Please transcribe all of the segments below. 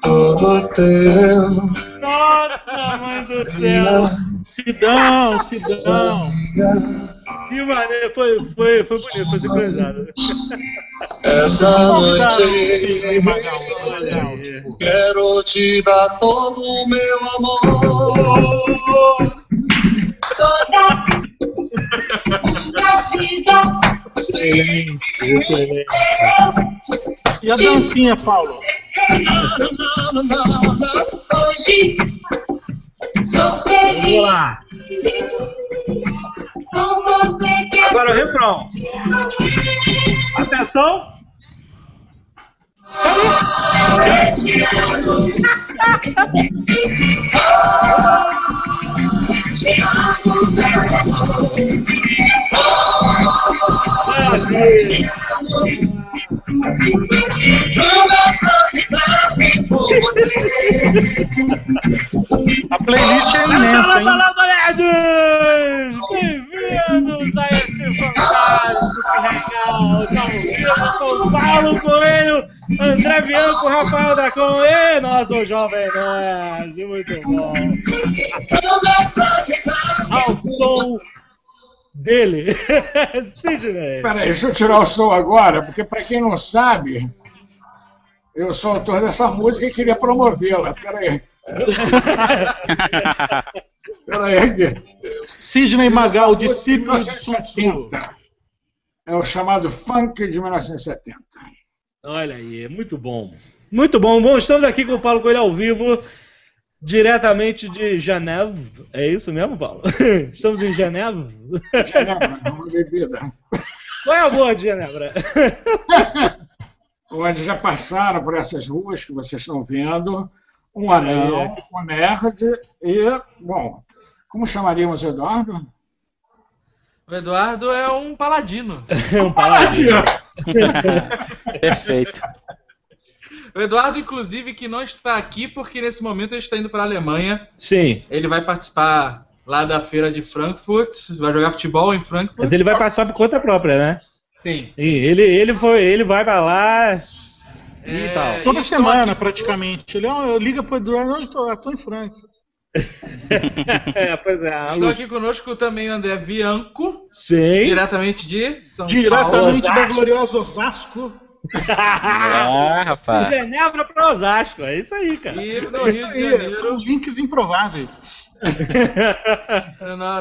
Todo teu. Nossa, mãe do céu! Sidão, Sidão. Que maneiro, foi bonito, foi sincronizado. Essa Convidaram o noite Sidney Magal. Olha aí. quero te dar todo o meu amor. Toda a vida. Sim. Excelente. E a dancinha, Paulo? Hoje sou Vamos feliz lá. com você que Agora o refrão. Atenção. A playlist é imensa, hein? Nerds! Bem-vindos a esse fantástico hangout ao vivo com Paulo Coelho, André Bianco, Rafael Dacon e nosso Jovem Nerd. Muito bom. Ao som dele, Sidney. Peraí, deixa eu tirar o som agora, porque para quem não sabe, eu sou autor dessa música e queria promovê-la. Peraí. Peraí aqui. Sidney Magal, discípulo de 1970. É o chamado funk de 1970. Olha aí, muito bom. Muito bom. Bom, estamos aqui com o Paulo Coelho ao vivo, diretamente de Geneve. É isso mesmo, Paulo? Estamos em Geneve? Genebra, uma bebida. Qual é a boa de Genebra? Onde já passaram por essas ruas que vocês estão vendo, um anão, um nerd e, bom, como chamaríamos o Eduardo? O Eduardo é um paladino. É um paladino. Perfeito. O Eduardo, inclusive, que não está aqui porque nesse momento ele está indo para a Alemanha. Sim. Ele vai participar lá da feira de Frankfurt, vai jogar futebol em Frankfurt. Mas ele vai participar por conta própria, né? Sim. Sim, ele vai pra lá e tal. Toda eles estão semana, aqui- praticamente. Ele liga pro Eduardo, onde estou em Frankfurt. Pois é. a Estou luz. aqui conosco também o André Bianco, Sim. diretamente de São Diretamente Paulo. da gloriosa Osasco. Ah, rapaz. Genebra pra Osasco, é isso aí, cara. E no Rio de São Janeiro, links improváveis.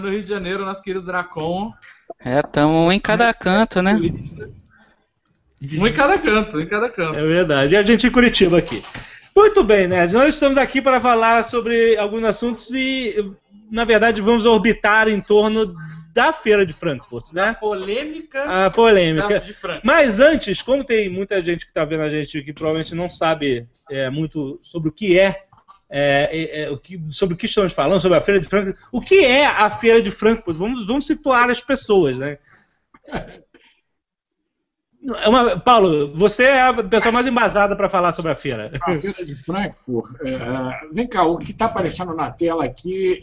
no Rio de Janeiro, nosso querido Dracon. Estamos em cada canto, né? Um em cada canto, É verdade. E a gente em Curitiba aqui. Muito bem, né? Nós estamos aqui para falar sobre alguns assuntos e, na verdade, vamos orbitar em torno da Feira de Frankfurt, né? Polêmica A polêmica. de Frankfurt. Mas antes, como tem muita gente que está vendo a gente que provavelmente não sabe muito sobre o que sobre o que estamos falando, sobre a Feira de Frankfurt, o que é a Feira de Frankfurt? Vamos situar as pessoas, né? Paulo, você é a pessoa mais embasada para falar sobre a feira. A feira de Frankfurt. Vem cá, o que está aparecendo na tela aqui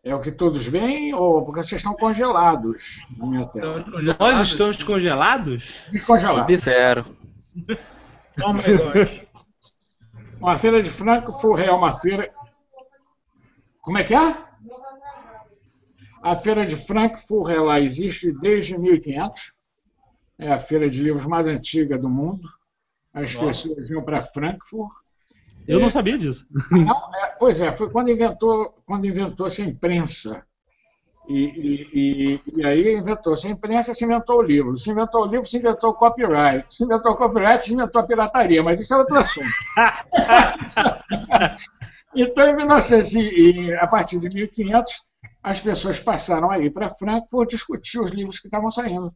é o que todos veem ou porque vocês estão congelados na minha tela? Nós estamos congelados? Descongelados. Sub-zero. Oh my God. Uma feira de Frankfurt é uma feira... Como é que é? A feira de Frankfurt ela existe desde 1500. É a feira de livros mais antiga do mundo. As pessoas iam para Frankfurt. Eu não sabia disso. Não, pois é, foi quando inventou-se a imprensa. E aí inventou-se a imprensa, se inventou o livro. Se inventou o livro, se inventou o copyright. Se inventou o copyright, se inventou a pirataria. Mas isso é outro assunto. Então, a partir de 1500, as pessoas passaram a ir para Frankfurt discutir os livros que estavam saindo.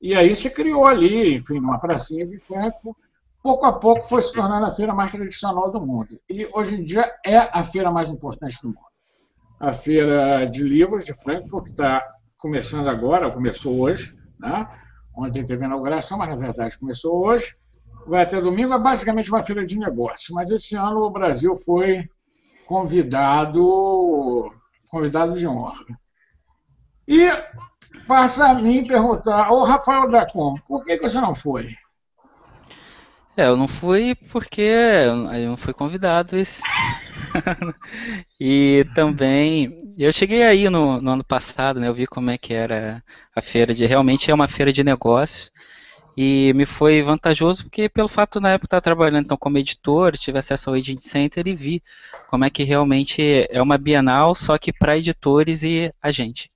E aí se criou ali, enfim, uma pracinha de Frankfurt. Pouco a pouco foi se tornando a feira mais tradicional do mundo. E hoje em dia é a feira mais importante do mundo. A feira de livros de Frankfurt, que está começando agora, começou hoje, né? Ontem teve a inauguração, mas na verdade começou hoje. Vai até domingo, é basicamente uma feira de negócio. Mas esse ano o Brasil foi convidado de honra. E passa a mim perguntar, ô Rafael Dacon, por que você não foi? Eu não fui porque eu não fui convidado. E também, eu cheguei aí no ano passado, né? Eu vi como é que era a feira realmente é uma feira de negócios. E me foi vantajoso porque pelo fato na época estar trabalhando então como editor, tive acesso ao Agent Center e vi como é que realmente é uma Bienal, só que para editores e agente.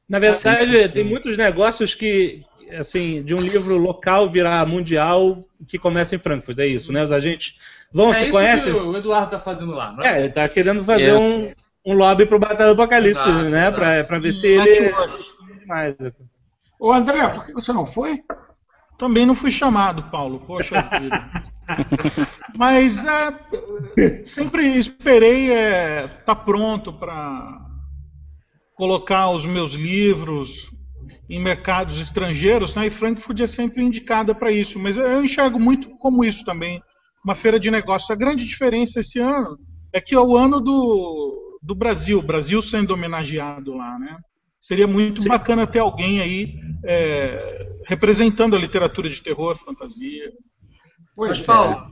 Na verdade, tem muitos negócios que, assim, de um livro local virar mundial que começa em Frankfurt, é isso, né? Os agentes vão, se conhecem. Que o Eduardo tá fazendo lá, não é? Ele tá querendo fazer um lobby pro Batalha do Apocalipse, Exato, né? exato. Pra ver se ele... Mais. Ô, André, por que você não foi? Também não fui chamado, Paulo. Poxa vida. Mas sempre esperei estar pronto para colocar os meus livros em mercados estrangeiros, né? E Frankfurt é sempre indicada para isso. Mas eu enxergo muito como isso também, uma feira de negócios. A grande diferença esse ano é que é o ano do Brasil, o Brasil sendo homenageado lá, né? Seria muito bacana ter alguém aí representando a literatura de terror, fantasia. Mas, Paulo,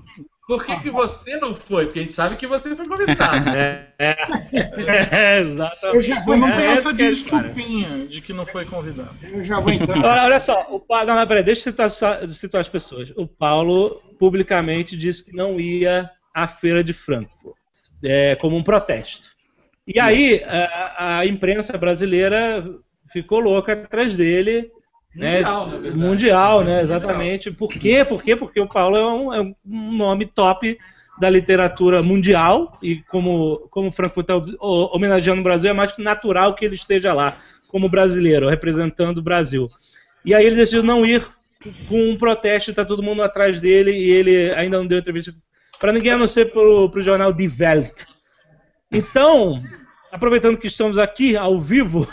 por que você não foi? Porque a gente sabe que você foi convidado. Exatamente. Eu não tenho essa desculpinha de que não foi convidado. Eu já vou entrar. Olha só, não, peraí, deixa eu citar as pessoas. O Paulo publicamente disse que não ia à feira de Frankfurt, como um protesto. E aí a imprensa brasileira ficou louca atrás dele. Mundial, né? Mundial, né? Exatamente. Por quê? Porque o Paulo é um nome top da literatura mundial e como o Frankfurt está homenageando o Brasil, é mais que natural que ele esteja lá, como brasileiro, representando o Brasil. E aí ele decidiu não ir com um protesto, está todo mundo atrás dele e ele ainda não deu entrevista para ninguém, a não ser para o jornal Die Welt. Então, aproveitando que estamos aqui ao vivo,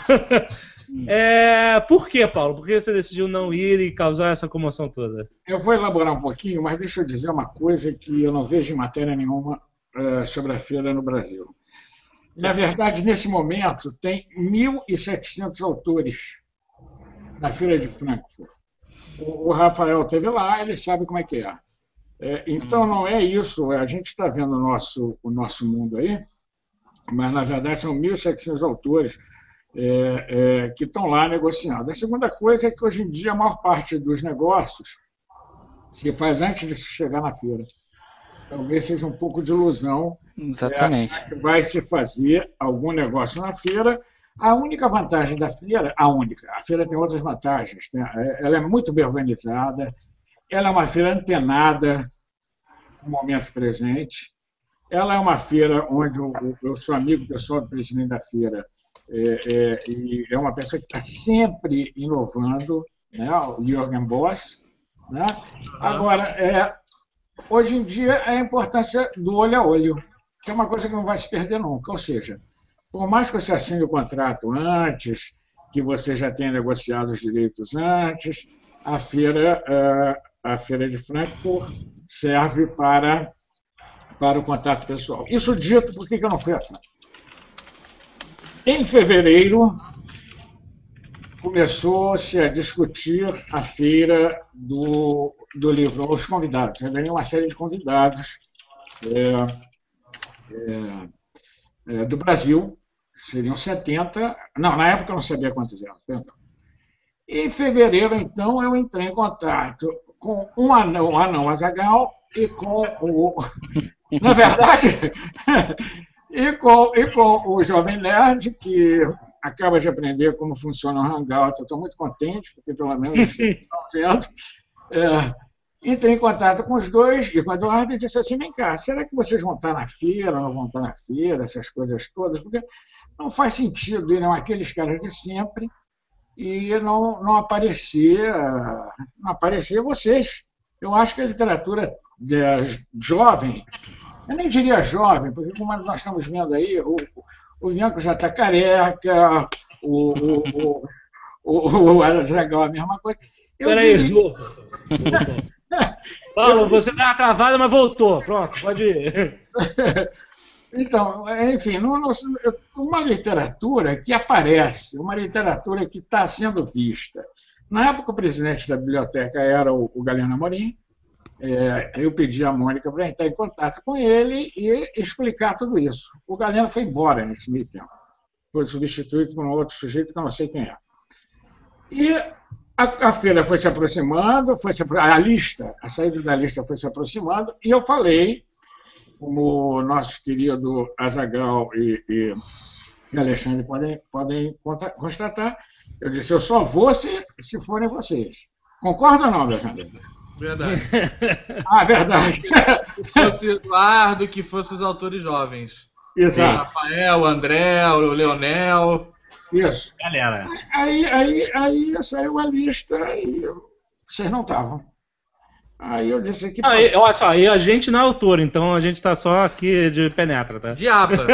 por que, Paulo? Por que você decidiu não ir e causar essa comoção toda? Eu vou elaborar um pouquinho, mas deixa eu dizer uma coisa que eu não vejo em matéria nenhuma sobre a feira no Brasil. Na verdade, nesse momento, tem 1.700 autores na feira de Frankfurt. O Rafael esteve lá, ele sabe como é que é. Então, não é isso. A gente está vendo o nosso mundo aí, mas, na verdade, são 1.700 autores que estão lá negociando. A segunda coisa é que, hoje em dia, a maior parte dos negócios se faz antes de se chegar na feira. Talvez seja um pouco de ilusão. Exatamente. Que vai se fazer algum negócio na feira. A única vantagem da feira, a feira tem outras vantagens, né? Ela é muito bem organizada, ela é uma feira antenada no momento presente. Ela é uma feira onde eu sou amigo pessoal do presidente da feira, e é uma pessoa que está sempre inovando, né? O Jürgen Boss. Né? Agora, hoje em dia, a importância do olho a olho, que é uma coisa que não vai se perder nunca. Ou seja, por mais que você assine o contrato antes, que você já tenha negociado os direitos antes, a feira de Frankfurt serve para o contato pessoal. Isso dito, por que eu não fui à Frankfurt? Em fevereiro, começou-se a discutir a feira do livro, os convidados. Eu ganhei uma série de convidados do Brasil, seriam 70, não, na época eu não sabia quantos eram, perdão. Em fevereiro, então, eu entrei em contato com o Anão Azaghal e com na verdade, e com o Jovem Nerd, que acaba de aprender como funciona o Hangout. Eu estou muito contente, porque pelo menos estão vendo. Entrei em contato com os dois e com o Eduardo e disse assim: vem cá, será que vocês vão estar na feira, não vão estar na feira, essas coisas todas? Porque não faz sentido irem aqueles caras de sempre e não aparecer vocês. Eu acho que a literatura jovem, eu nem diria jovem, porque como nós estamos vendo aí, o Bianco já está careca, o Azaghal a mesma coisa. Peraí, Paulo, você estava travado, mas voltou. Pronto, pode ir. Então, enfim, uma literatura que aparece, uma literatura que está sendo vista. Na época, o presidente da biblioteca era o Galeno Amorim, eu pedi à Mônica para entrar em contato com ele e explicar tudo isso. O Galeno foi embora nesse meio tempo. Foi substituído por um outro sujeito que eu não sei quem é. E a feira foi se aproximando, a saída da lista foi se aproximando, e eu falei, como o nosso querido Azaghal e Alexandre podem constatar, eu disse, eu só vou se forem vocês. Concorda ou não, Alexandre? Verdade. Verdade. Que fosse Eduardo, que fosse os autores jovens. Exato. O Rafael, o André, o Leonel. Isso. Galera. Aí saiu a lista e vocês não estavam. Aí eu disse que... Olha só, e a gente não é autor, então a gente está só aqui de penetra, tá? Diaba.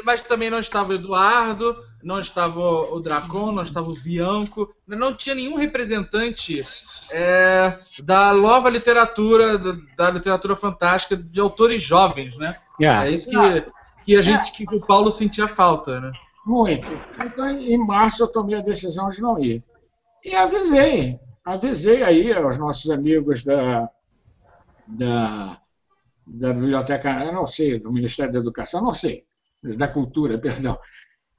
mas também não estava o Eduardo, não estava o Dracon, não estava o Bianco, não tinha nenhum representante da nova literatura, da literatura fantástica, de autores jovens, né? É isso que o Paulo sentia falta, né? Muito. Então, em março, eu tomei a decisão de não ir. E avisei aí aos nossos amigos da biblioteca, eu não sei, do Ministério da Educação, não sei, da Cultura, perdão.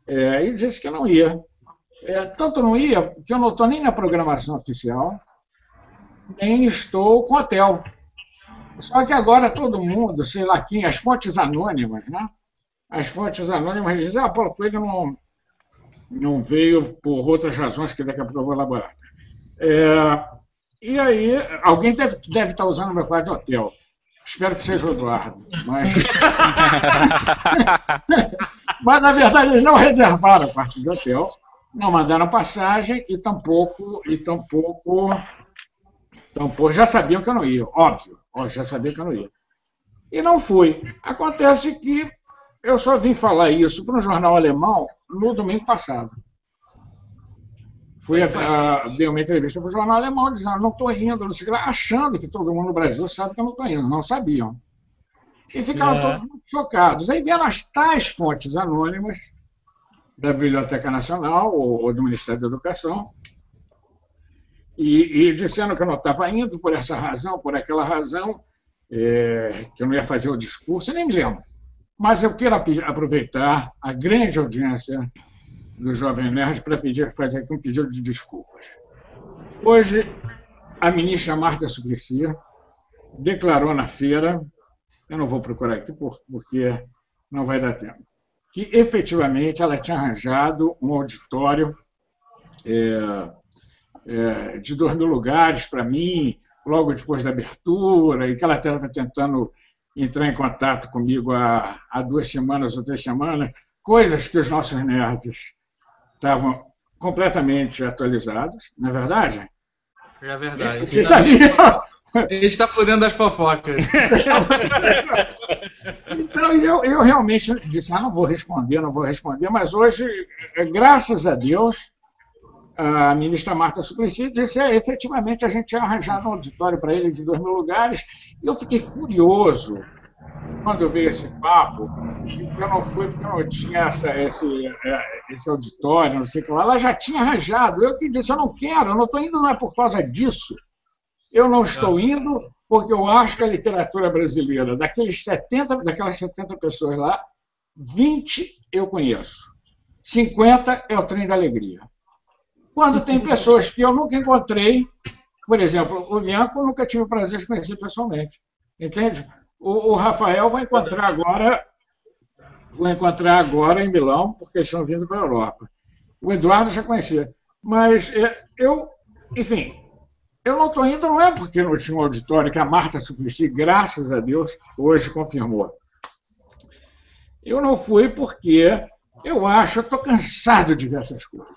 E disse que não ia. Tanto não ia, que eu não estou nem na programação oficial, nem estou com hotel. Só que agora todo mundo, sei lá quem, as fontes anônimas, né? As fontes anônimas dizem, Paulo Coelho não veio por outras razões que daqui a pouco eu vou elaborar. E aí, alguém deve estar usando o meu quarto de hotel. Espero que seja o Eduardo. Mas, na verdade, eles não reservaram o quarto de hotel, não mandaram passagem e tampouco já sabiam que eu não ia, óbvio. Já sabia que eu não ia. E não fui. Acontece que eu só vim falar isso para um jornal alemão no domingo passado. Dei uma entrevista para o jornal alemão dizendo, não estou indo, não sei lá, achando que todo mundo no Brasil sabe que eu não estou indo. Não sabiam. E ficaram todos muito chocados. Aí vieram as tais fontes anônimas da Biblioteca Nacional ou do Ministério da Educação e disseram que eu não estava indo por essa razão, por aquela razão, que eu não ia fazer o discurso, eu nem me lembro. Mas eu quero aproveitar a grande audiência do Jovem Nerd para fazer aqui um pedido de desculpas. Hoje, a ministra Marta Suplicy declarou na feira, eu não vou procurar aqui porque não vai dar tempo, que efetivamente ela tinha arranjado um auditório de 2.000 lugares para mim, logo depois da abertura, e que ela estava tentando entrar em contato comigo há 2 semanas ou 3 semanas, coisas que os nossos nerds estavam completamente atualizados, não é verdade? É verdade. Você sabia? A gente está por dentro das fofocas. Então, eu realmente disse, não vou responder, mas hoje, graças a Deus, a ministra Marta Suplicy disse, efetivamente, a gente tinha arranjado um auditório para ele de 2.000 lugares, e eu fiquei furioso quando veio esse papo, eu não fui porque eu não tinha esse auditório, não sei o que lá, ela já tinha arranjado, eu que disse, eu não quero, eu não estou indo, não é por causa disso, eu não estou indo porque eu acho que a literatura brasileira, daquelas 70 pessoas lá, 20 eu conheço, 50 é o Trem da Alegria. Quando tem pessoas que eu nunca encontrei, por exemplo, o Bianco eu nunca tive o prazer de conhecer pessoalmente, entende? O Rafael vai encontrar agora em Milão, porque eles estão vindo para a Europa. O Eduardo já conhecia. Mas enfim, eu não estou indo, não é porque não tinha um auditório, que a Marta Suplicy, graças a Deus, hoje confirmou. Eu não fui porque eu estou cansado de ver essas coisas.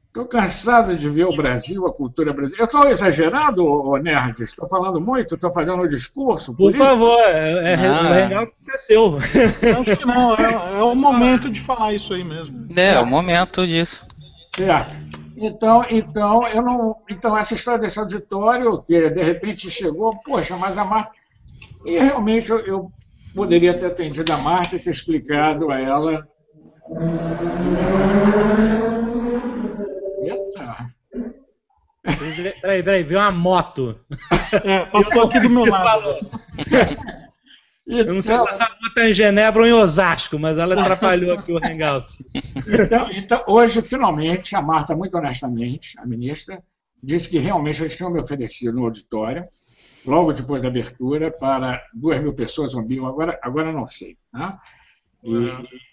Estou cansado de ver o Brasil, a cultura brasileira. Eu estou exagerado, nerd? Estou falando muito? Estou fazendo um discurso? Por favor, o Hangout é seu. Acho que não, é o momento de falar isso aí mesmo. É o momento disso. Certo. Então, essa história desse auditório, que de repente chegou, poxa, mas a Marta... E realmente eu poderia ter atendido a Marta e ter explicado a ela... Eita! Peraí, veio uma moto. Passou aqui do meu lado. Falou. Eu não sei se essa moto é em Genebra ou em Osasco, mas ela atrapalhou aqui o Hangout. Então, hoje, finalmente, a Marta, muito honestamente, a ministra, disse que realmente eles tinham me oferecido no auditório, logo depois da abertura, para 2.000 pessoas, 1.000, agora não sei. Né?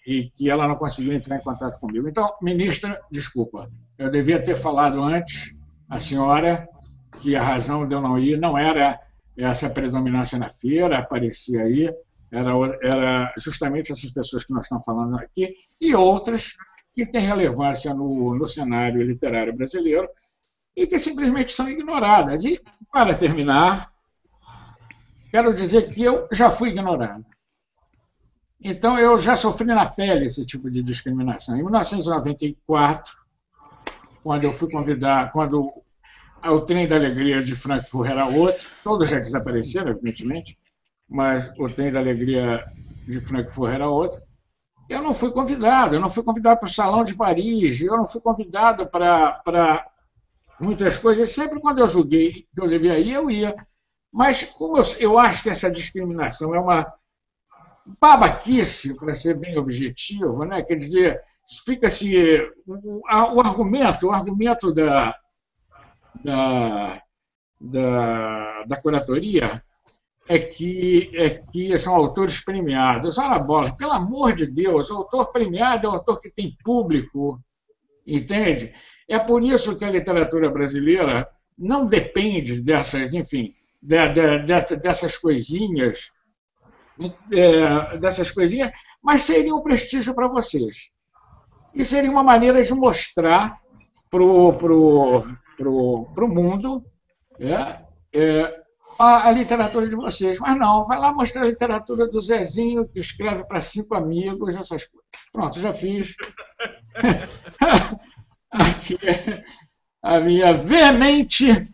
E que ela não conseguiu entrar em contato comigo. Então, ministra, desculpa, eu devia ter falado antes à senhora que a razão de eu não ir não era essa predominância na feira, aparecia aí, era justamente essas pessoas que nós estamos falando aqui, e outras que têm relevância no cenário literário brasileiro e que simplesmente são ignoradas. E, para terminar, quero dizer que eu já fui ignorado. Então, eu já sofri na pele esse tipo de discriminação. Em 1994, quando eu fui convidar, quando o Trem da Alegria de Frankfurt era outro, todos já desapareceram, evidentemente, mas o Trem da Alegria de Frankfurt era outro, eu não fui convidado para o Salão de Paris, eu não fui convidado para muitas coisas. Sempre quando eu julguei que eu devia ir, eu ia. Mas como eu acho que essa discriminação é uma babaquice, para ser bem objetivo, né? Quer dizer, fica-se o argumento da curatoria é que são autores premiados. Ora, bola, pelo amor de Deus, o autor premiado é o autor que tem público, entende? É por isso que a literatura brasileira não depende dessas, enfim, dessas coisinhas, mas seria um prestígio para vocês. E seria uma maneira de mostrar para o mundo a literatura de vocês. Mas não, vai lá mostrar a literatura do Zezinho, que escreve para 5 amigos, essas coisas. Pronto, já fiz. Aqui a minha veemente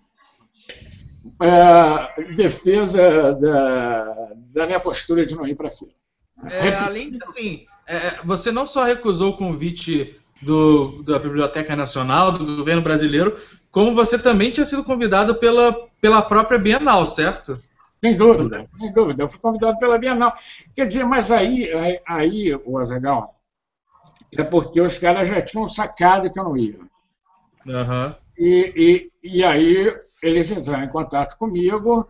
defesa da minha postura de não ir para a feira. Além, assim, você não só recusou o convite da Biblioteca Nacional, do governo brasileiro, como você também tinha sido convidado pela própria Bienal, certo? Sem dúvida. Eu fui convidado pela Bienal. Quer dizer, mas aí o Azaghal, é porque os caras já tinham sacado que eu não ia. Uhum. E aí eles entraram em contato comigo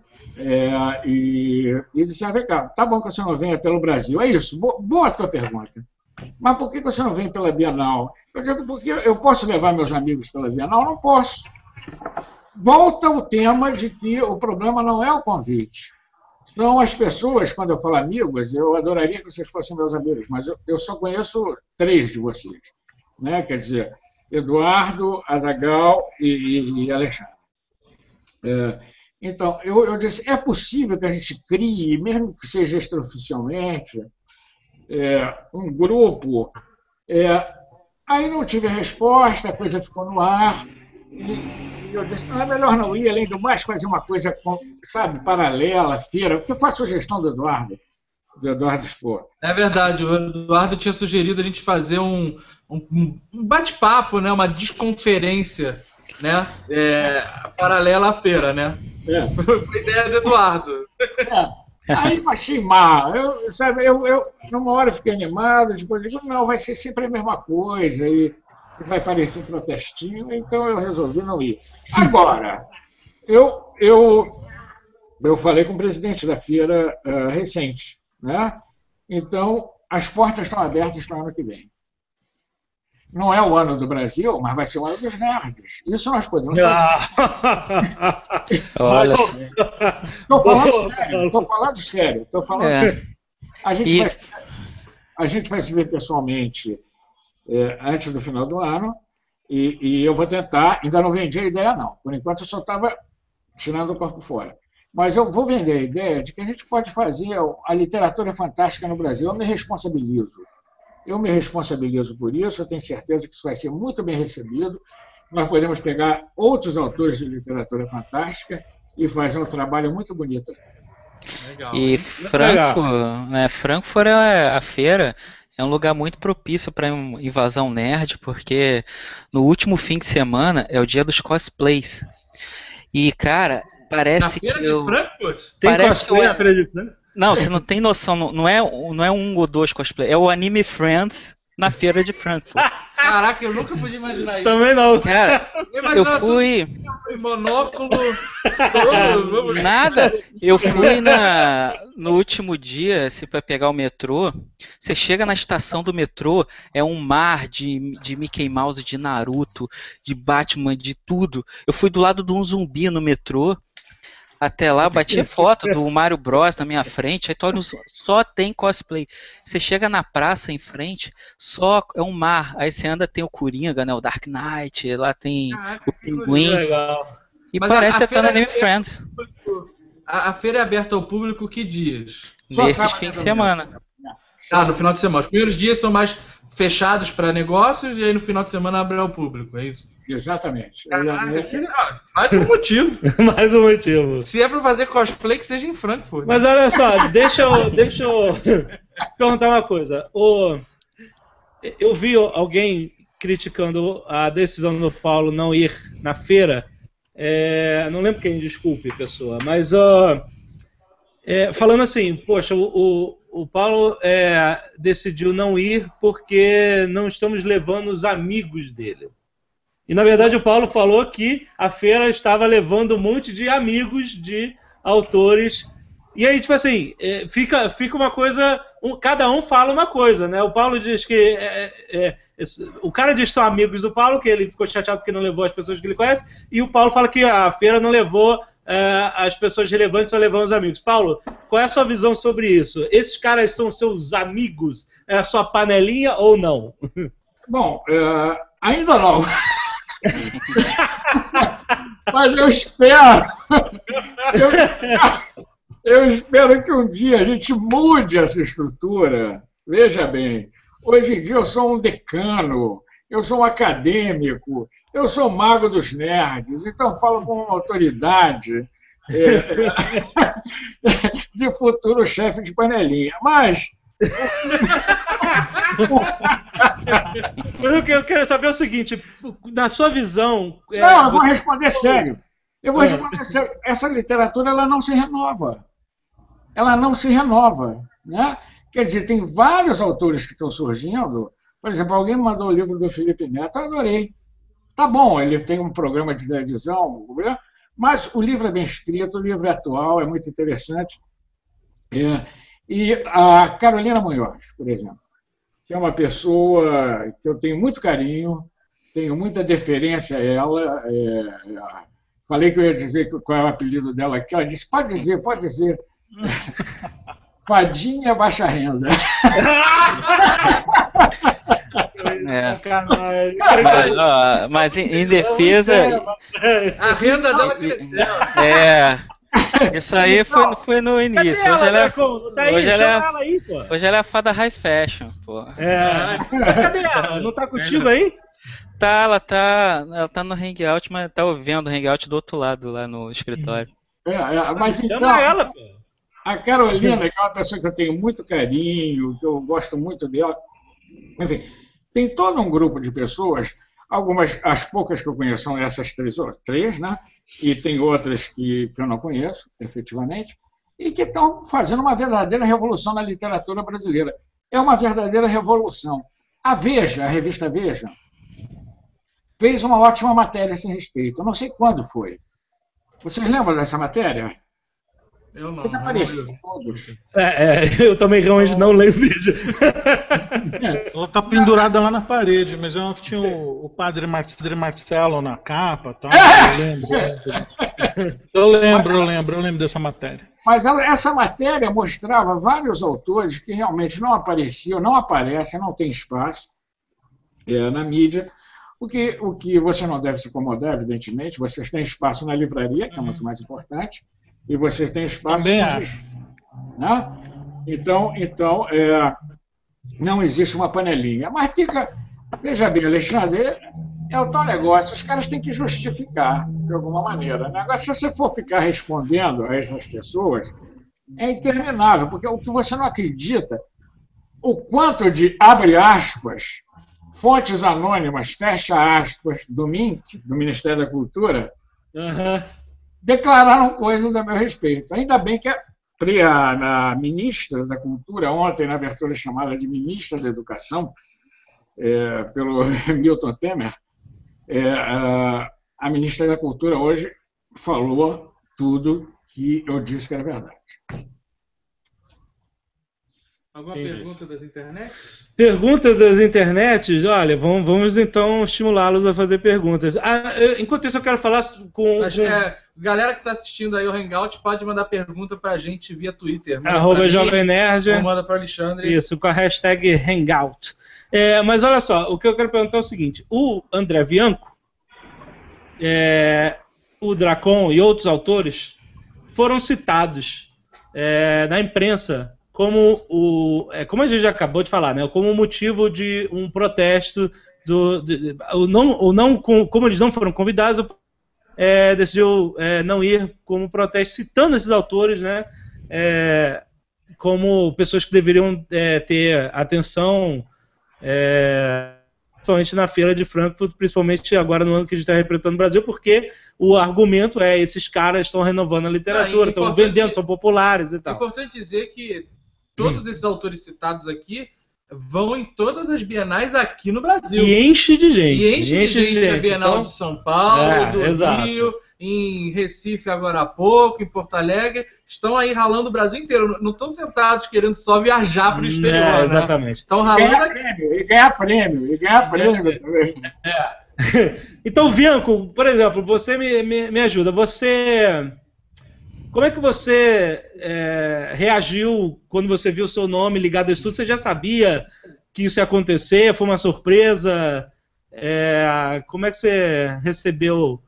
e disseram: vem cá, tá bom que você não venha pelo Brasil. É isso, boa a tua pergunta. Mas por que você não vem pela Bienal? Eu digo, porque eu posso levar meus amigos pela Bienal? Não posso. Volta o tema de que o problema não é o convite. São as pessoas, quando eu falo amigos, eu adoraria que vocês fossem meus amigos, mas eu só conheço 3 de vocês. Né? Quer dizer, Eduardo, Azaghal e Alexandre. Então, eu disse, é possível que a gente crie, mesmo que seja extraoficialmente, um grupo. Aí não tive resposta, a coisa ficou no ar. E eu disse, não, é melhor não ir, além do mais, fazer uma coisa, sabe, paralela, feira, porque foi a sugestão do Eduardo Spohr. É verdade, o Eduardo tinha sugerido a gente fazer um bate-papo, né, uma desconferência, né, paralela à feira, né? Foi ideia do Eduardo. Aí eu achei mal. Eu numa hora fiquei animado, depois digo, não, vai ser sempre a mesma coisa, e vai parecer um protestinho, então eu resolvi não ir. Agora, eu falei com o presidente da feira recente, né? Então, as portas estão abertas para o ano que vem. Não é o ano do Brasil, mas vai ser o ano dos nerds. Isso nós podemos fazer. Olha, Estou falando sério. A gente vai se ver pessoalmente antes do final do ano e eu vou tentar, ainda não vendi a ideia não, por enquanto eu só estava tirando o corpo fora, mas eu vou vender a ideia de que a gente pode fazer a literatura fantástica no Brasil. Eu me responsabilizo por isso, eu tenho certeza que isso vai ser muito bem recebido. Nós podemos pegar outros autores de literatura fantástica e fazer um trabalho muito bonito. Legal. E Frankfurt, a feira, é um lugar muito propício para invasão nerd, porque no último fim de semana é o dia dos cosplays. E, cara, Na parece feira que de eu. Frankfurt? Tem Parece que cosplay eu- na Feira de Frankfurt? Não, você não tem noção, não é um ou dois cosplay, é o Anime Friends na feira de Frankfurt. Caraca, eu nunca podia imaginar isso. Também não. Cara, eu imaginava fui. tudo em monóculo. Nada, eu fui no último dia, assim, pra pegar o metrô. Você chega na estação do metrô, é um mar de Mickey Mouse, de Naruto, de Batman, de tudo. Eu fui do lado de um zumbi no metrô. Até lá, bati foto do Mario Bros na minha frente, aí tu olha, só tem cosplay. Você chega na praça em frente, só é um mar. Aí você anda, tem o Coringa, né, o Dark Knight, lá tem Caraca, o que Pinguim. Legal. E Mas parece a que você tá no feira Anime Friends, A feira é aberta ao público que dias? Só nesses sábado fins de e semana. Ah, no final de semana. Os primeiros dias são mais fechados para negócios e aí no final de semana abre ao público, é isso? Exatamente. Mais um motivo. Mais um motivo. Se é para fazer cosplay, que seja em Frankfurt. Mas olha só, deixa eu perguntar uma coisa. Eu vi alguém criticando a decisão do Paulo não ir na feira. Não lembro quem, desculpe, pessoa, mas falando assim, poxa, o Paulo decidiu não ir porque não estamos levando os amigos dele. E na verdade o Paulo falou que a feira estava levando um monte de amigos de autores. E aí, tipo assim, fica uma coisa. Cada um fala uma coisa, né? O Paulo diz que. O cara diz que são amigos do Paulo, que ele ficou chateado porque não levou as pessoas que ele conhece. E o Paulo fala que a feira não levou as pessoas relevantes, só levou os amigos. Paulo, qual é a sua visão sobre isso? Esses caras são seus amigos? É a sua panelinha ou não? Bom, ainda não. Mas eu espero. Eu espero que um dia a gente mude essa estrutura. Veja bem, hoje em dia eu sou um decano, eu sou um acadêmico, eu sou mago dos nerds, então falo com uma autoridade de futuro chefe de panelinha. Mas eu quero saber o seguinte, na sua visão... Não, eu vou responder sério. Eu vou responder sério. Essa literatura ela não se renova. Ela não se renova. Né? Quer dizer, tem vários autores que estão surgindo. Por exemplo, alguém mandou o livro do Felipe Neto, eu adorei. Tá bom, ele tem um programa de televisão, mas o livro é bem escrito, o livro é atual, é muito interessante. E a Carolina Munhoz, por exemplo, que é uma pessoa que eu tenho muito carinho, tenho muita deferência a ela. Falei que eu ia dizer qual é o apelido dela aqui. Ela disse, pode dizer, pode dizer. Fadinha baixa renda. Mas em defesa... A renda dela cresceu. Isso aí foi no início. Hoje ela é a fada high fashion, pô. Cadê ela? Não tá contigo aí? Tá, ela tá no Hangout, mas tá vendo o Hangout do outro lado, lá no escritório. Mas então, chama ela, pô. A Carolina, que é uma pessoa que eu tenho muito carinho, que eu gosto muito dela, enfim, tem todo um grupo de pessoas, as poucas que eu conheço são essas três, né? E tem outras que eu não conheço, efetivamente, e que estão fazendo uma verdadeira revolução na literatura brasileira. É uma verdadeira revolução. A Veja, a revista Veja, fez uma ótima matéria a esse respeito. Eu não sei quando foi. Vocês lembram dessa matéria? Eu não. Desapareceram todos. Eu também realmente não lembro vídeo. Ela tá pendurada lá na parede, mas eu tinha o padre Marcelo na capa, tá? Eu lembro dessa matéria. Mas essa matéria mostrava vários autores que realmente não apareciam, não aparecem, não tem espaço na mídia. O que você não deve se incomodar, evidentemente, vocês têm espaço na livraria, que é muito mais importante, e vocês têm espaço... Também acho. Né? Então não existe uma panelinha. Mas veja bem, Alexandre, é o tal negócio, os caras têm que justificar, de alguma maneira. Né? Agora, se você for ficar respondendo a essas pessoas, é interminável, porque o que você não acredita, o quanto de, abre aspas, fontes anônimas, fecha aspas, do MINC, do Ministério da Cultura, Aham. declararam coisas a meu respeito. Ainda bem que a ministra da Cultura, ontem, na abertura chamada de ministra da Educação, pelo Milton Temer, a ministra da Cultura hoje falou tudo que eu disse que era verdade. Alguma Entendi. pergunta das internets? Perguntas das internets? Olha, vamos então estimulá-los a fazer perguntas. Enquanto isso, eu quero falar com. Galera que está assistindo aí o Hangout pode mandar pergunta pra gente via Twitter. Arroba Jovem Nerd. Ou manda para Alexandre. Isso, com a hashtag Hangout. Mas olha só, o que eu quero perguntar é o seguinte: o André Bianco, o Dracon e outros autores foram citados na imprensa como a gente já acabou de falar, né, como motivo de um protesto como eles não foram convidados, decidiu não ir como protesto, citando esses autores, né, como pessoas que deveriam ter atenção, principalmente na Feira de Frankfurt, principalmente agora no ano que a gente está representando o Brasil, porque o argumento esses caras estão renovando a literatura, estão vendendo, são populares e tal. É importante dizer que todos esses autores citados aqui vão em todas as bienais aqui no Brasil. E enche de gente. E enche de gente. A Bienal então, de São Paulo, do exato. Rio, em Recife agora há pouco, em Porto Alegre. Estão aí ralando o Brasil inteiro. Não estão sentados querendo só viajar para o exterior. Né? Exatamente. Estão ralando E ganhar prêmio também. Então, Bianco, por exemplo, você me ajuda. Como é que você reagiu quando você viu o seu nome ligado ao estudo? Você já sabia que isso ia acontecer? Foi uma surpresa? Como é que você recebeu?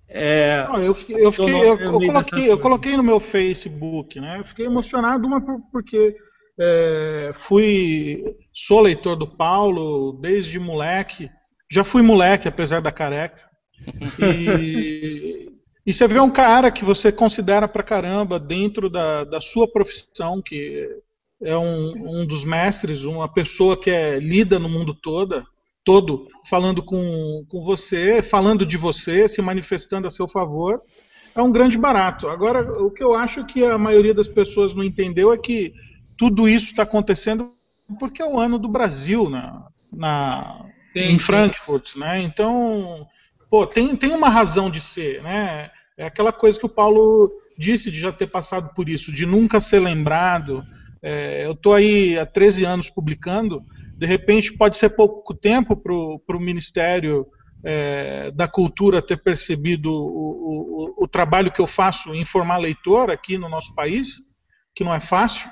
Eu coloquei no meu Facebook, né? Eu fiquei emocionado, porque sou leitor do Paulo desde moleque. Já fui moleque, apesar da careca. E você vê um cara que você considera pra caramba dentro da sua profissão, que é um dos mestres, uma pessoa que é lida no mundo todo, falando com você, falando de você, se manifestando a seu favor, é um grande barato. Agora, o que eu acho que a maioria das pessoas não entendeu é que tudo isso está acontecendo porque é o ano do Brasil em Frankfurt, né? Então, tem uma razão de ser, né? É aquela coisa que o Paulo disse de já ter passado por isso, de nunca ser lembrado. Eu estou aí há 13 anos publicando, de repente pode ser pouco tempo para o Ministério da Cultura ter percebido o trabalho que eu faço em formar leitor aqui no nosso país, que não é fácil,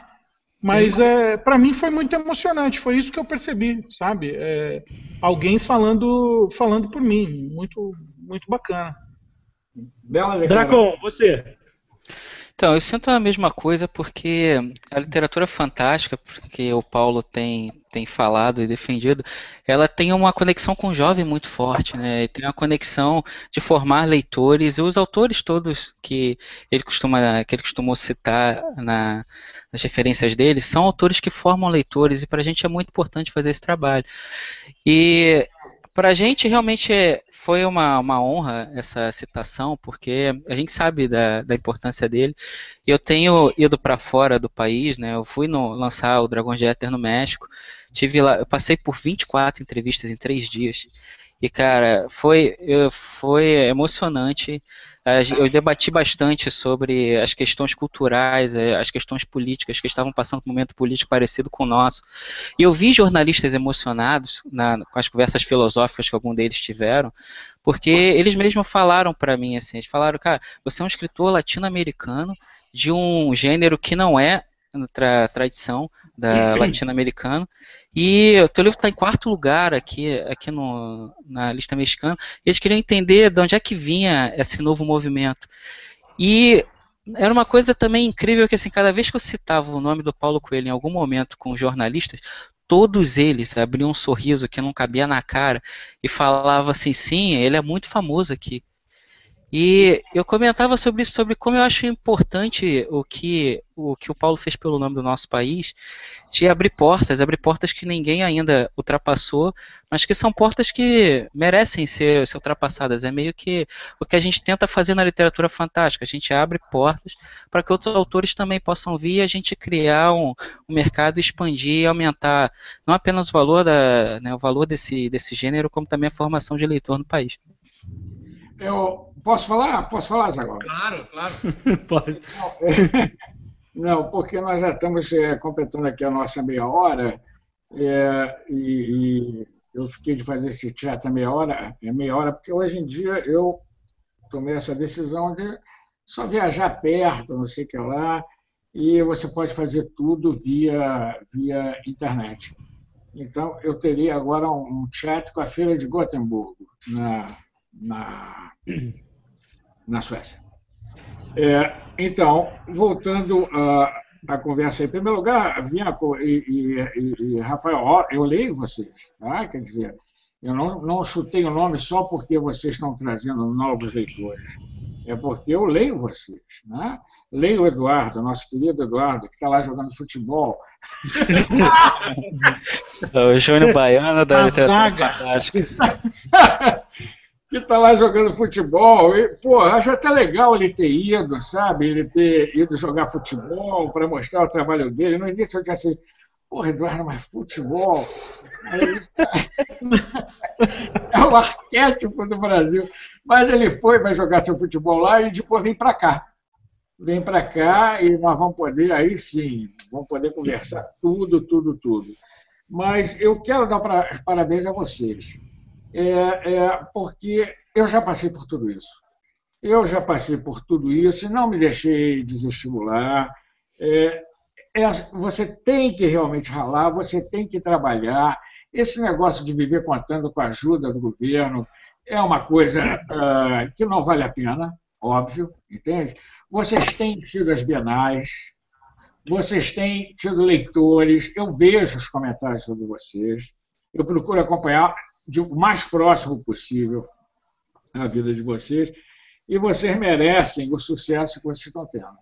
mas para mim foi muito emocionante, foi isso que eu percebi, sabe? Alguém falando por mim, muito, muito bacana. Dracon, você? Então, eu sinto a mesma coisa porque a literatura fantástica, que o Paulo tem falado e defendido, ela tem uma conexão com o jovem muito forte, né? E tem uma conexão de formar leitores, e os autores todos que ele costumou citar nas referências dele, são autores que formam leitores, e para a gente é muito importante fazer esse trabalho. E para a gente realmente foi uma honra essa citação, porque a gente sabe da importância dele. Eu tenho ido para fora do país, né? Eu fui lançar o Dragões de Éter no México, eu passei por 24 entrevistas em 3 dias. E, cara, foi emocionante. Eu debati bastante sobre as questões culturais, as questões políticas, que estavam passando por um momento político parecido com o nosso. E eu vi jornalistas emocionados com as conversas filosóficas que algum deles tiveram, porque eles mesmos falaram para mim, assim, eles falaram, cara, você é um escritor latino-americano de um gênero que não é tradição da latino-americana, e o teu livro está em 4º lugar aqui na lista mexicana. Eles queriam entender de onde é que vinha esse novo movimento. E era uma coisa também incrível que, assim, cada vez que eu citava o nome do Paulo Coelho em algum momento com jornalistas, todos eles abriam um sorriso que não cabia na cara e falavam assim, sim, ele é muito famoso aqui. E eu comentava sobre isso, sobre como eu acho importante o que o Paulo fez pelo nome do nosso país, de abrir portas que ninguém ainda ultrapassou, mas que são portas que merecem ser ultrapassadas. É meio que o que a gente tenta fazer na literatura fantástica. A gente abre portas para que outros autores também possam vir e a gente criar um mercado, expandir e aumentar não apenas o valor desse gênero, como também a formação de leitor no país. Eu posso falar? Posso falar, Zagal? Claro, claro. Pode. Não, porque nós já estamos completando aqui a nossa meia hora, e eu fiquei de fazer esse teatro meia hora, porque hoje em dia eu tomei essa decisão de só viajar perto, não sei o que lá, e você pode fazer tudo via internet. Então, eu teria agora um chat com a Feira de Gotemburgo, na Suécia. Então, voltando à conversa aí, em primeiro lugar, Bianco e Rafael, eu leio vocês, tá? Quer dizer, eu não chutei o nome só porque vocês estão trazendo novos leitores, é porque eu leio vocês, né? Leio o Eduardo, nosso querido Eduardo, que está lá jogando futebol. O Júnior Baiano da Literatura Fantástica. Que está lá jogando futebol. E, pô, acho até legal ele ter ido, sabe? Ele ter ido jogar futebol para mostrar o trabalho dele. No início eu disse assim, porra, Eduardo, mas futebol... É o arquétipo do Brasil. Mas ele vai jogar seu futebol lá e depois vem para cá. Vem para cá e nós vamos poder, aí sim, vamos poder conversar tudo. Mas eu quero dar parabéns a vocês. Porque eu já passei por tudo isso. E não me deixei desestimular. Você tem que realmente ralar, você tem que trabalhar. Esse negócio de viver contando com a ajuda do governo é uma coisa que não vale a pena, óbvio, entende? Vocês têm tido as bienais, vocês têm tido leitores, eu vejo os comentários sobre vocês, eu procuro acompanhar o mais próximo possível a vida de vocês, e vocês merecem o sucesso que vocês estão tendo.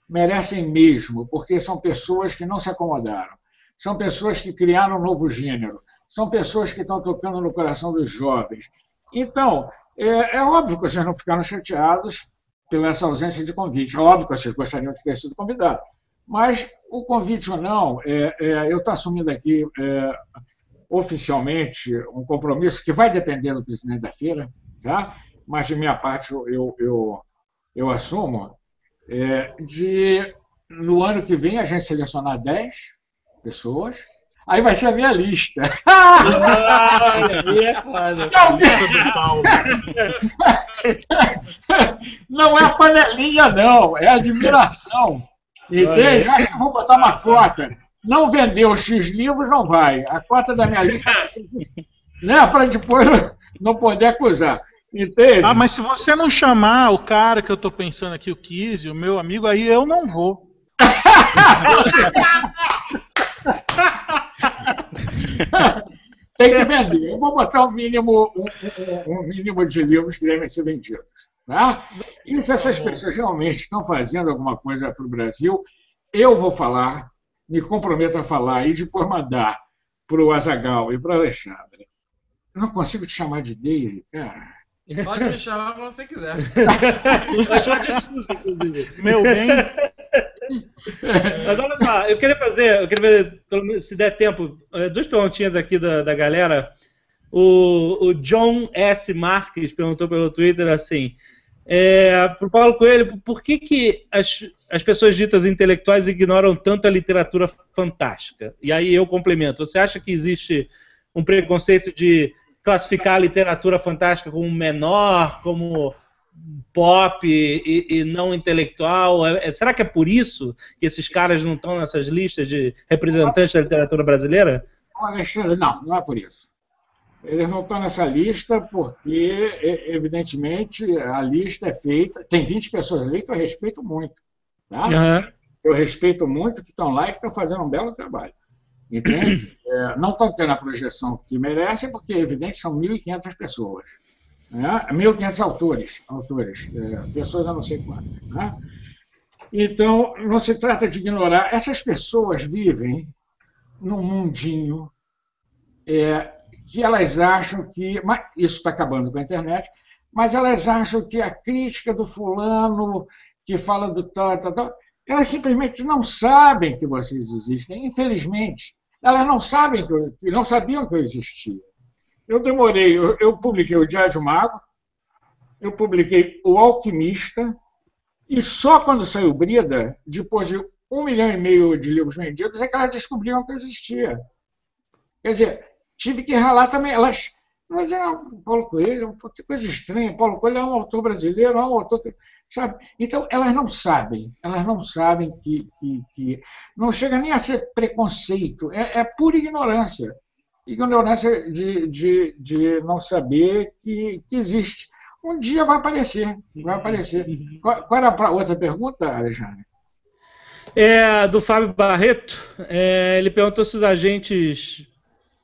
Merecem mesmo, porque são pessoas que não se acomodaram, são pessoas que criaram um novo gênero, são pessoas que estão tocando no coração dos jovens. Então, é óbvio que vocês não ficaram chateados pela essa ausência de convite. É óbvio que vocês gostariam de ter sido convidados. Mas o convite ou não, eu estou assumindo aqui oficialmente um compromisso que vai depender do presidente da feira, tá? Mas de minha parte eu assumo de, no ano que vem, a gente selecionar 10 pessoas. Aí vai ser a minha lista. Não é panelinha, não. É admiração. Entende? Acho que vou botar uma cota. Não vendeu X livros, não vai. A cota da minha lista vai ser, né? Para depois não poder acusar. Entende? Ah, mas se você não chamar o cara que eu estou pensando aqui, o Kizzy, o meu amigo, aí eu não vou. Tem que vender. Eu vou botar um mínimo de livros que devem ser vendidos. Tá? E se essas pessoas realmente estão fazendo alguma coisa para o Brasil, eu vou falar, me comprometo a falar e depois mandar para o Azaghal e para o Alexandre. Eu não consigo te chamar de Dave, cara. Pode me chamar como você quiser. Pode chamar de Suzy, inclusive. Meu bem. Mas olha só, eu queria ver, se der tempo, duas perguntinhas aqui da galera. O John S. Marques perguntou pelo Twitter assim, para o Paulo Coelho, por que as pessoas ditas intelectuais ignoram tanto a literatura fantástica? E aí eu complemento, você acha que existe um preconceito de classificar a literatura fantástica como menor, como pop e não intelectual? Será que é por isso que esses caras não estão nessas listas de representantes da literatura brasileira? Alexandre, não é por isso. Eles não estão nessa lista porque, evidentemente, a lista é feita... Tem 20 pessoas ali que eu respeito muito. Tá? Uhum. Eu respeito muito que estão lá e que estão fazendo um belo trabalho. Entende? Não estão tendo a projeção que merecem porque, evidente, são 1.500 pessoas. né? 1.500 autores, pessoas eu não sei quantas. Né? Então, não se trata de ignorar. Essas pessoas vivem num mundinho que elas acham que... Isso está acabando com a internet, mas elas acham que a crítica do fulano que fala do tal, elas simplesmente não sabem que vocês existem, infelizmente. Elas não sabem não sabiam que eu existia. Eu publiquei o Diário de um Mago, eu publiquei O Alquimista, e só quando saiu Brida, depois de 1,5 milhão de livros vendidos, é que elas descobriram que eu existia. Quer dizer, tive que ralar também. Elas, mas Paulo Coelho, que coisa estranha, Paulo Coelho é um autor brasileiro, é um autor que... Sabe? Então, elas não sabem que não chega nem a ser preconceito, é pura ignorância. Ignorância de não saber que existe. Um dia vai aparecer, vai aparecer. Qual era a outra pergunta, Alexandre? Do Fábio Barreto, ele perguntou se os agentes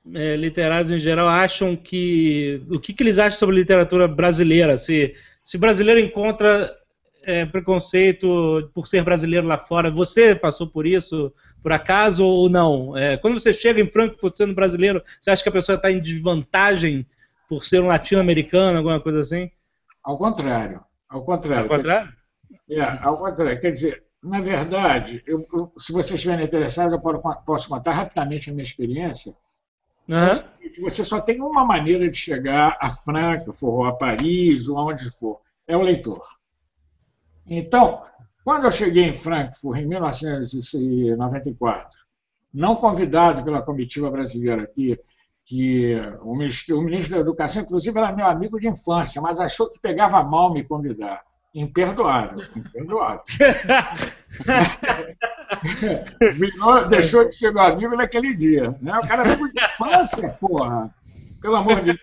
literários em geral acham que... O que eles acham sobre literatura brasileira? Se brasileiro encontra preconceito por ser brasileiro lá fora, você passou por isso, por acaso, ou não? Quando você chega em Frankfurt sendo brasileiro, você acha que a pessoa está em desvantagem por ser um latino-americano, alguma coisa assim? Ao contrário. Ao contrário? Ao contrário. Quer dizer, na verdade, se vocês estiverem interessados, eu posso contar rapidamente a minha experiência. Você só tem uma maneira de chegar a Frankfurt, ou a Paris, ou aonde for. É o leitor. Então, quando eu cheguei em Frankfurt, em 1994, não convidado pela comitiva brasileira aqui, que o ministro da Educação, inclusive, era meu amigo de infância, mas achou que pegava mal me convidar. Imperdoável. Deixou de ser meu amigo naquele dia. Né? O cara é amigo de infância, porra. Pelo amor de Deus.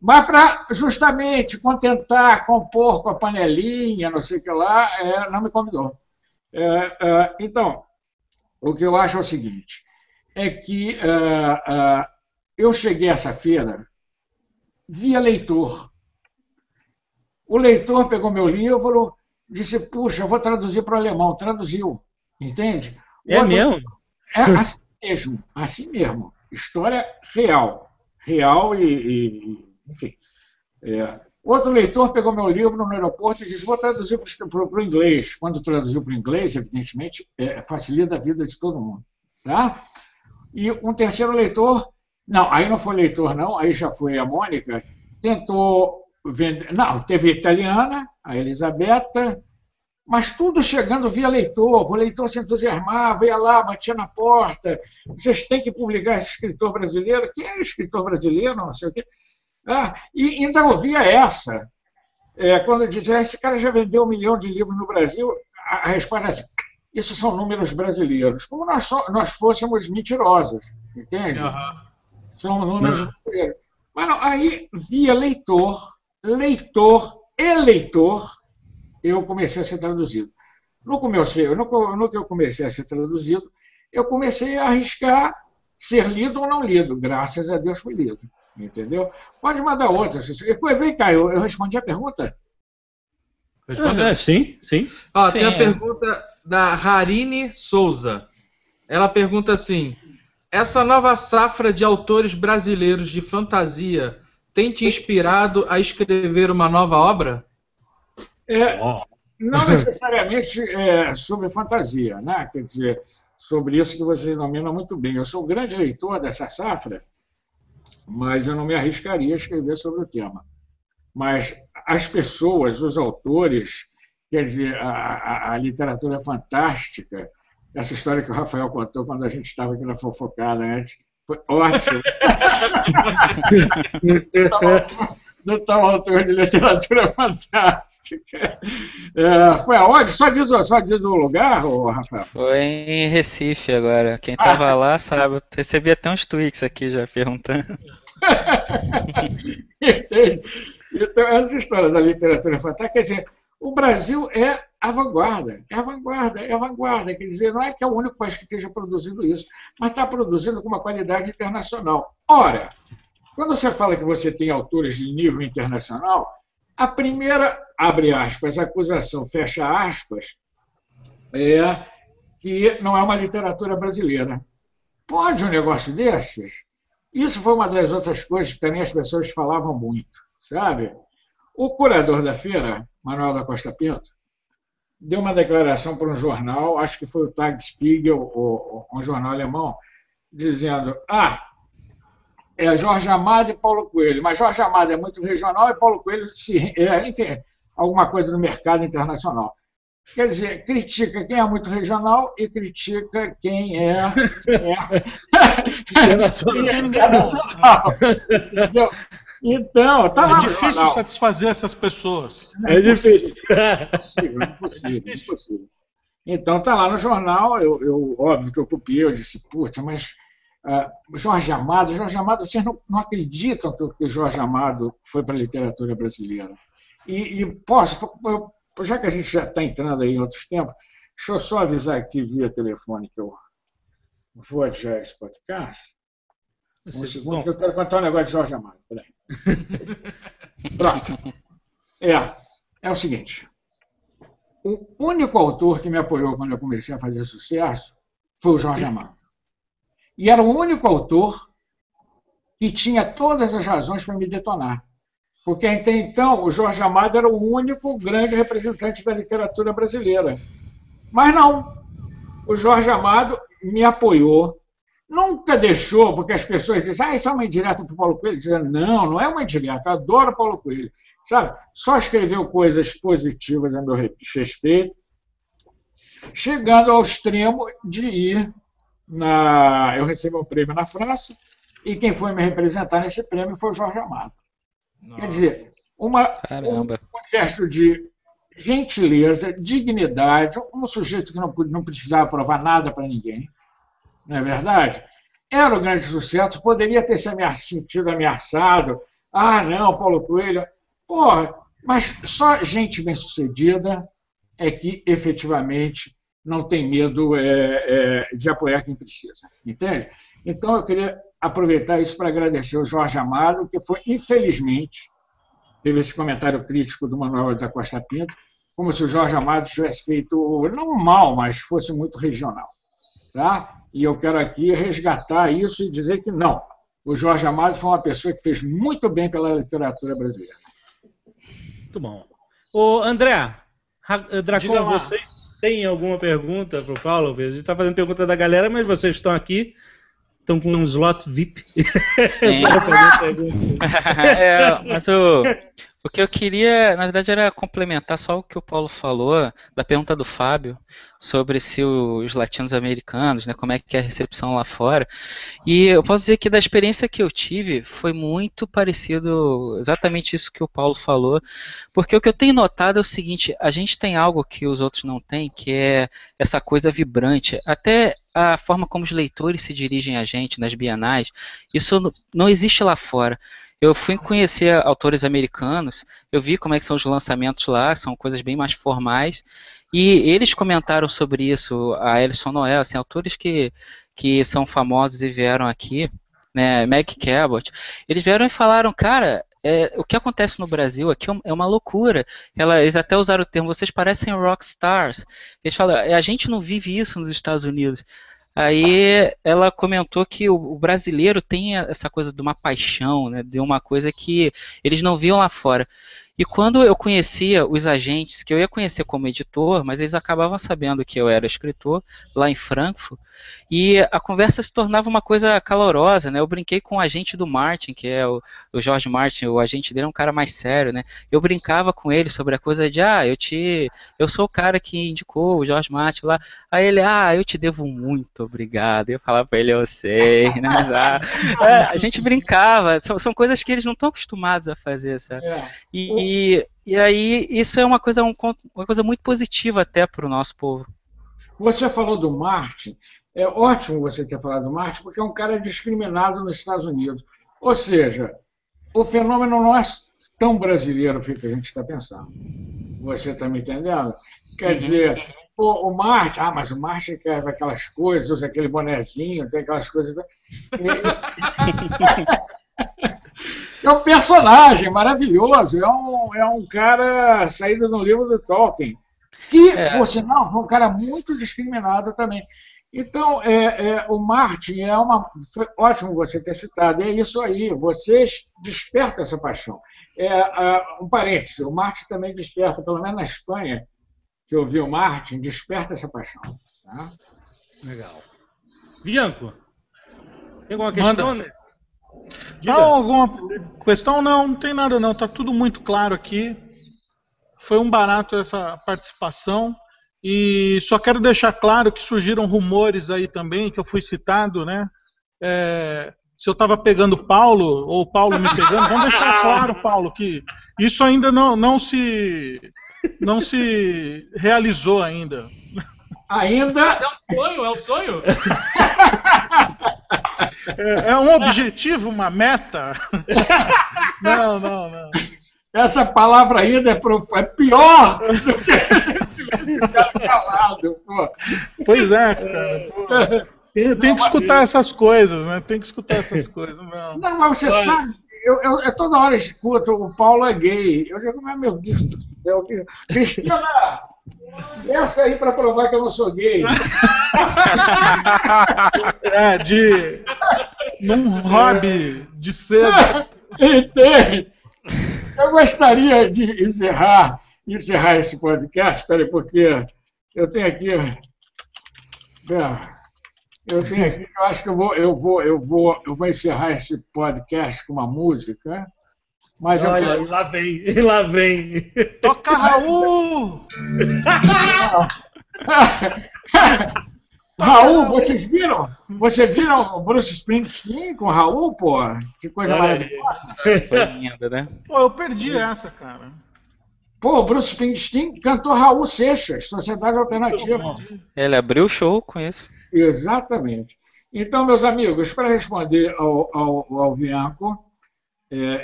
Mas para justamente contentar, compor com a panelinha, não sei o que lá, não me convidou. Então, o que eu acho é o seguinte, é que eu cheguei a essa feira via leitor. O leitor pegou meu livro, disse, puxa, eu vou traduzir para o alemão. Traduziu, entende? Mesmo? Assim mesmo. História real. Real enfim. Outro leitor pegou meu livro no aeroporto e disse, vou traduzir para o inglês. Quando traduziu para o inglês, evidentemente, facilita a vida de todo mundo. Tá? E um terceiro leitor, não, aí não foi leitor não, aí já foi a Mônica, tentou vender, não, teve a italiana, a Elisabetta, mas tudo chegando via leitor, o leitor se entusiasmava, ia lá, batia na porta, vocês têm que publicar esse escritor brasileiro, quem é escritor brasileiro, não sei o quê. E ainda ouvia essa, quando dizia, esse cara já vendeu 1 milhão de livros no Brasil, a resposta é assim, isso são números brasileiros, como nós fôssemos mentirosos, entende? São números brasileiros. Mas não, aí, via leitor, eu comecei a ser traduzido. No que eu comecei a ser traduzido, eu comecei a arriscar ser lido ou não lido. Graças a Deus fui lido. Entendeu? Pode mandar outra. Vem cá, eu respondi a pergunta? Sim. Tem a pergunta da Harine Souza. Ela pergunta assim, essa nova safra de autores brasileiros de fantasia tem te inspirado a escrever uma nova obra? Não necessariamente sobre fantasia, né? Quer dizer, sobre isso que vocês dominam muito bem. Eu sou um grande leitor dessa safra, mas eu não me arriscaria a escrever sobre o tema. Mas as pessoas, os autores, quer dizer, a literatura fantástica, essa história que o Rafael contou quando a gente estava aqui na fofocada antes, foi ótimo. Do tal autor de literatura fantástica. Foi aonde? Só diz o lugar, Rafael? Foi em Recife agora. Quem estava lá sabe, eu recebi até uns tweets aqui já perguntando. Entende? Então, essa história da literatura fantástica, quer dizer, o Brasil é a vanguarda, quer dizer, não é que é o único país que esteja produzindo isso, mas está produzindo com uma qualidade internacional. Ora, Quando você fala que você tem autores de nível internacional, a primeira, abre aspas, acusação, fecha aspas, é que não é uma literatura brasileira. Pode um negócio desses? Isso foi uma das outras coisas que também as pessoas falavam muito, sabe? O curador da feira, Manuel da Costa Pinto, deu uma declaração para um jornal, acho que foi o Tagesspiegel, um jornal alemão, dizendo: é Jorge Amado e Paulo Coelho, mas Jorge Amado é muito regional e Paulo Coelho, enfim, alguma coisa do mercado internacional. Quer dizer, critica quem é muito regional e critica quem é internacional. Entendeu? Então, tá lá É difícil satisfazer essas pessoas. É difícil. Impossível. Então, tá lá no jornal, óbvio que eu copiei, eu disse, putz, mas Jorge Amado, vocês não acreditam que o Jorge Amado foi para a literatura brasileira. E já que a gente já está entrando aí em outros tempos, deixa eu só avisar aqui via telefone que eu vou adiar esse podcast. Um segundo, que eu quero contar um negócio de Jorge Amado. Peraí. Pronto. É o seguinte. O único autor que me apoiou quando eu comecei a fazer sucesso foi o Jorge Amado. E era o único autor que tinha todas as razões para me detonar. Porque até então o Jorge Amado era o único grande representante da literatura brasileira. Mas não. O Jorge Amado me apoiou. Nunca deixou, porque as pessoas dizem, isso é uma indireta para o Paulo Coelho. Dizendo, não é uma indireta, eu adoro Paulo Coelho. Sabe? Só escreveu coisas positivas a meu respeito, chegando ao extremo de ir eu recebi um prêmio na França, e quem foi me representar nesse prêmio foi o Jorge Amado. Nossa. Quer dizer, um gesto de gentileza, dignidade, um sujeito que não precisava provar nada para ninguém, não é verdade? Era o grande sucesso, poderia ter se sentido ameaçado. Não, Paulo Coelho. Porra, mas só gente bem-sucedida é que efetivamente não tem medo de apoiar quem precisa, entende? Então eu queria aproveitar isso para agradecer ao Jorge Amado, que foi, infelizmente, teve esse comentário crítico do Manuel da Costa Pinto, como se o Jorge Amado tivesse feito, não mal, mas fosse muito regional. Tá? E eu quero aqui resgatar isso e dizer que não. O Jorge Amado foi uma pessoa que fez muito bem pela literatura brasileira. Muito bom. Ô, André, Dracon, você tem alguma pergunta para o Paulo? A gente está fazendo pergunta da galera, mas vocês estão aqui, estão com um slot VIP. Para fazer pergunta. Mas o que eu queria, na verdade, era complementar só o que o Paulo falou, da pergunta do Fábio, sobre se os latinos-americanos, né, como é que é a recepção lá fora. E eu posso dizer que da experiência que eu tive, foi muito parecido, exatamente isso que o Paulo falou, porque o que eu tenho notado é o seguinte, a gente tem algo que os outros não têm, que é essa coisa vibrante, até a forma como os leitores se dirigem a gente nas bienais, isso não existe lá fora. Eu fui conhecer autores americanos, eu vi como é que são os lançamentos lá, são coisas bem mais formais, e eles comentaram sobre isso, a Alison Noel, assim, autores que são famosos e vieram aqui, né, Meg Cabot, eles vieram e falaram, cara, o que acontece no Brasil aqui é uma loucura. Eles até usaram o termo, vocês parecem rockstars. Eles falam, a gente não vive isso nos Estados Unidos. Aí ela comentou que o brasileiro tem essa coisa de uma paixão, né, de uma coisa que eles não viam lá fora. E quando eu conhecia os agentes, que eu ia conhecer como editor, mas eles acabavam sabendo que eu era escritor, lá em Frankfurt, e a conversa se tornava uma coisa calorosa, né? Eu brinquei com o agente do Martin, que é o George Martin, o agente dele é um cara mais sério, né? Eu brincava com ele sobre a coisa de, eu sou o cara que indicou o George Martin lá. Aí ele, eu te devo muito, obrigado. Eu falava pra ele, eu sei, né? A gente brincava, são coisas que eles não estão acostumados a fazer, sabe? E aí isso é uma coisa muito positiva até para o nosso povo. Você falou do Martin, é ótimo você ter falado do Martin, porque é um cara discriminado nos Estados Unidos. Ou seja, o fenômeno não é tão brasileiro feito que a gente está pensando. Você está me entendendo? Quer dizer, o Martin, mas o Martin quer aquelas coisas, usa aquele bonezinho, tem aquelas coisas. É um personagem maravilhoso, é um cara saído do livro do Tolkien, que, por sinal, foi um cara muito discriminado também. Então, o Martin foi ótimo você ter citado, é isso aí, vocês despertam essa paixão. Um parêntese, o Martin também desperta, pelo menos na Espanha, que eu vi o Martin, desperta essa paixão. Tá? Legal. Bianco, tem alguma questão? Né? Não, alguma questão? Não tem nada não, tá tudo muito claro aqui. Foi um barato essa participação. E só quero deixar claro que surgiram rumores aí também, que eu fui citado, né? Se eu estava pegando o Paulo, ou o Paulo me pegando, vamos deixar claro, Paulo, que isso ainda não se realizou ainda. Ainda? É um sonho? É um objetivo, uma meta? Não. Essa palavra ainda é pior do que a gente tivesse ficado calado, pô. Pois é, cara. Pô. Tem que escutar essas coisas, né? Tem que escutar essas coisas. Não, mas você sabe, eu toda hora escuto, o Paulo é gay. Eu digo, mas meu Deus do céu, Cristina, essa aí para provar que eu não sou gay. Num hobby de ser. Entende? Eu gostaria de encerrar esse podcast, peraí, porque eu tenho aqui, eu acho que eu vou encerrar esse podcast com uma música, mas olha, lá vem. Toca, Raul! Raul, vocês viram? Vocês viram o Bruce Springsteen com o Raul, pô? Que coisa maravilhosa. Foi linda, né? Pô, eu perdi essa, cara. Pô, o Bruce Springsteen cantou Raul Seixas, Sociedade Alternativa. Ele abriu o show com isso. Exatamente. Então, meus amigos, para responder ao Bianco,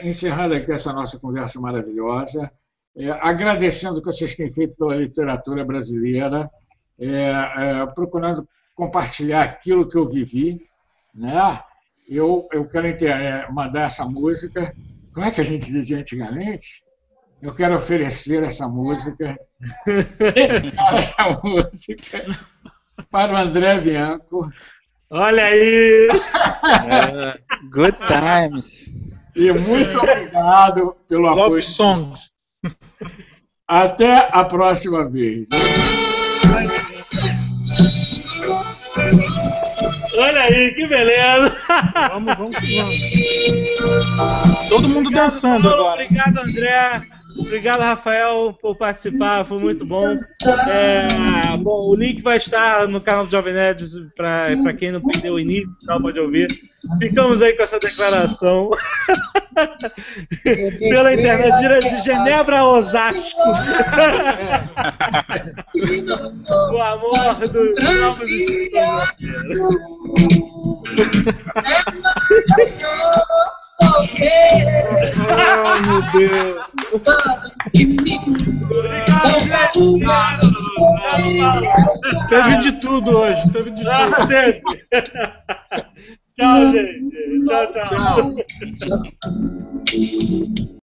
encerrando aqui essa nossa conversa maravilhosa, agradecendo o que vocês têm feito pela literatura brasileira, procurando compartilhar aquilo que eu vivi, né? Eu quero mandar essa música. Como é que a gente dizia antigamente? Eu quero oferecer essa música, para o André Bianco. Olha aí! Good times. E muito obrigado pelo apoio. Love songs. Até a próxima vez. Olha aí, que beleza! Vamos. Todo mundo dançando agora. Obrigado, André. Obrigado, Rafael, por participar, foi muito bom. Bom, o link vai estar no canal do Jovem Nerd para quem não perdeu o início, não pode ouvir. Ficamos aí com essa declaração pela internet de Genebra a Osasco. O amor do Oh, meu Deus. Teve de tudo hoje, teve de tudo. Tchau, gente. Tchau.